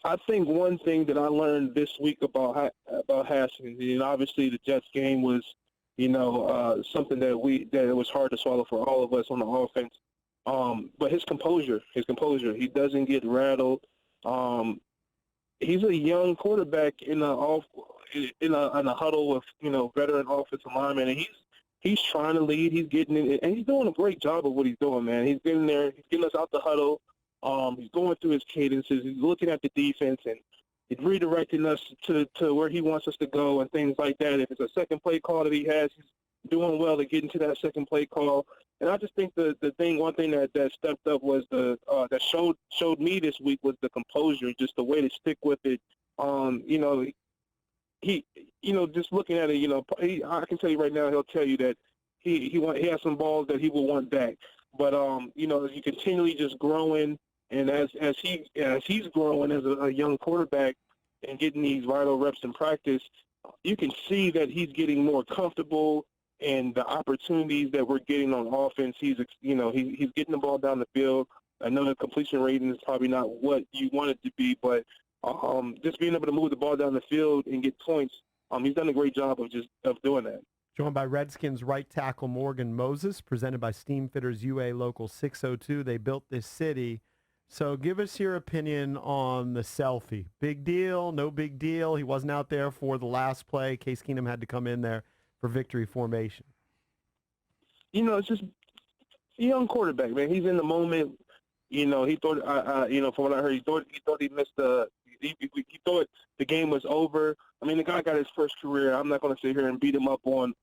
I think one thing that I learned this week about Haskins, and obviously the Jets game was, something that it was hard to swallow for all of us on the offense. But his composure, he doesn't get rattled. Um, he's a young quarterback in a huddle with veteran offensive linemen, and he's trying to lead. He's getting in, and he's doing a great job of what he's doing, man. He's getting there. He's getting us out the huddle. He's going through his cadences. He's looking at the defense and he's redirecting us to where he wants us to go and things like that. If it's a second play call that he has, he's doing well to get into that second play call. And I just think one thing that stepped up was that showed me this week was the composure, just the way to stick with it. He just looking at it, I can tell you right now, he'll tell you that he has some balls that he will want back. But as you continually just growing, and as he's growing as a young quarterback and getting these vital reps in practice, you can see that he's getting more comfortable, and the opportunities that we're getting on offense, he's getting the ball down the field. I know the completion rating is probably not what you want it to be, but just being able to move the ball down the field and get points, he's done a great job of doing that. Joined by Redskins right tackle Morgan Moses, presented by Steamfitters UA Local 602. They built this city. So give us your opinion on the selfie. Big deal, no big deal. He wasn't out there for the last play. Case Keenum had to come in there for victory formation. It's just a young quarterback, man. He's in the moment. He thought, from what I heard, he thought he missed he thought the game was over. I mean, the guy got his first career. I'm not going to sit here and beat him up on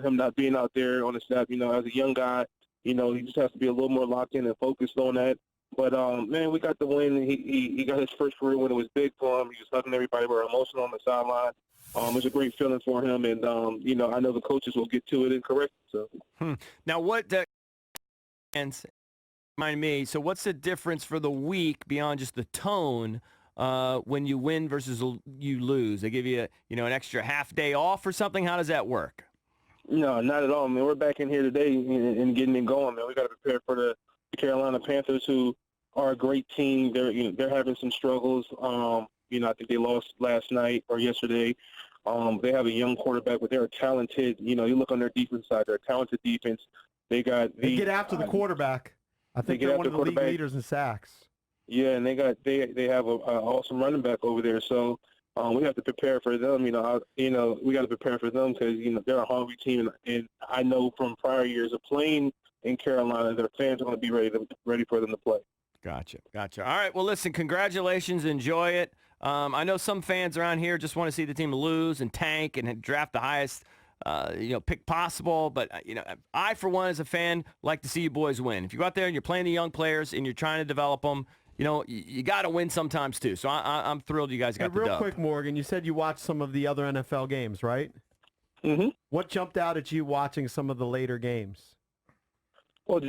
him not being out there on the snap. As a young guy, he just has to be a little more locked in and focused on that. But, man, we got the win. He got his first career when it was big for him. He was hugging everybody. We were emotional on the sideline. It was a great feeling for him. And, I know the coaches will get to it and correct it. So. Now, what and remind me, so what's the difference for the week beyond just the tone when you win versus you lose? They give you, an extra half day off or something? How does that work? No, not at all, man. We're back in here today and getting it going, man. We got to prepare for the Carolina Panthers, who are a great team. They're having some struggles. I think they lost last night or yesterday. They have a young quarterback, but they're talented. You look on their defense side, they're a talented defense. They get after the quarterback. I think they're one of the league leaders in sacks. Yeah, and they have a awesome running back over there. So we have to prepare for them. We got to prepare for them because they're a hungry team, and I know from prior years of playing in Carolina, their fans are going to be ready for them to play. Gotcha. All right. Well, listen, congratulations. Enjoy it. I know some fans around here just want to see the team lose and tank and draft the highest pick possible. But, I, for one, as a fan, like to see you boys win. If you go out there and you're playing the young players and you're trying to develop them, you got to win sometimes too. So I'm thrilled you guys got the dub. Real quick, Morgan, you said you watched some of the other NFL games, right? Mm-hmm. What jumped out at you watching some of the later games? Well,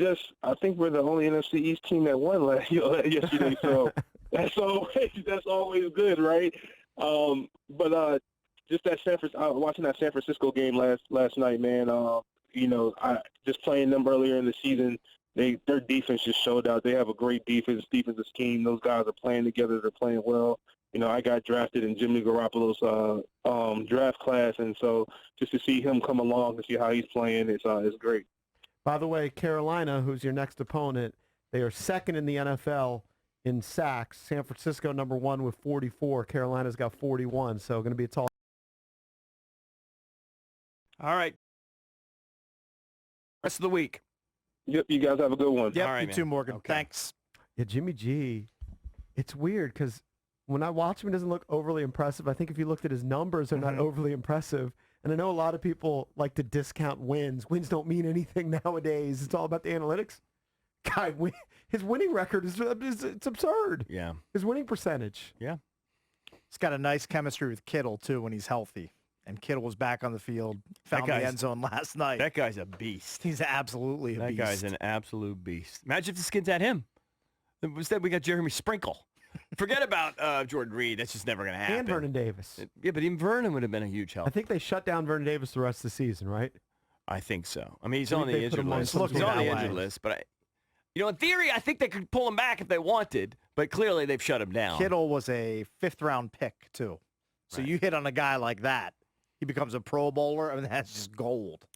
I think we're the only NFC East team that won yesterday, so that's always good, right? But just watching that San Francisco game last night, man. I just playing them earlier in the season. Their defense just showed out. They have a great defensive scheme. Those guys are playing together. They're playing well. I got drafted in Jimmy Garoppolo's draft class, and so just to see him come along and see how he's playing, it's great. By the way, Carolina, who's your next opponent, they are second in the NFL in sacks. San Francisco, number 1 with 44. Carolina's got 41, so going to be a tall. All right. Rest of the week. Yep, you guys have a good one. Yep, all right, you man. too, Morgan. Okay. Thanks. Yeah, Jimmy G, it's weird because when I watch him, he doesn't look overly impressive. I think if you looked at his numbers, they're not overly impressive. And I know a lot of people like to discount wins. Wins don't mean anything nowadays. It's all about the analytics. Guy, his winning record is it's absurd. Yeah. His winning percentage. Yeah. He's got a nice chemistry with Kittle, too, when he's healthy. And Kittle was back on the field, found the end zone last night. That guy's a beast. He's absolutely a beast. That guy's an absolute beast. Imagine if the Skins had him. Instead, we got Jeremy Sprinkle. Forget about Jordan Reed. That's just never going to happen. And Vernon Davis. Yeah, but even Vernon would have been a huge help. I think they shut down Vernon Davis the rest of the season, right? I think so. I mean, he's on the injured list. He's He's on the injured list, but You know, in theory, I think they could pull him back if they wanted, but clearly they've shut him down. Kittle was a 5th-round pick, too. So Right. you hit on a guy like that, he becomes a Pro Bowler. I mean, that's just gold.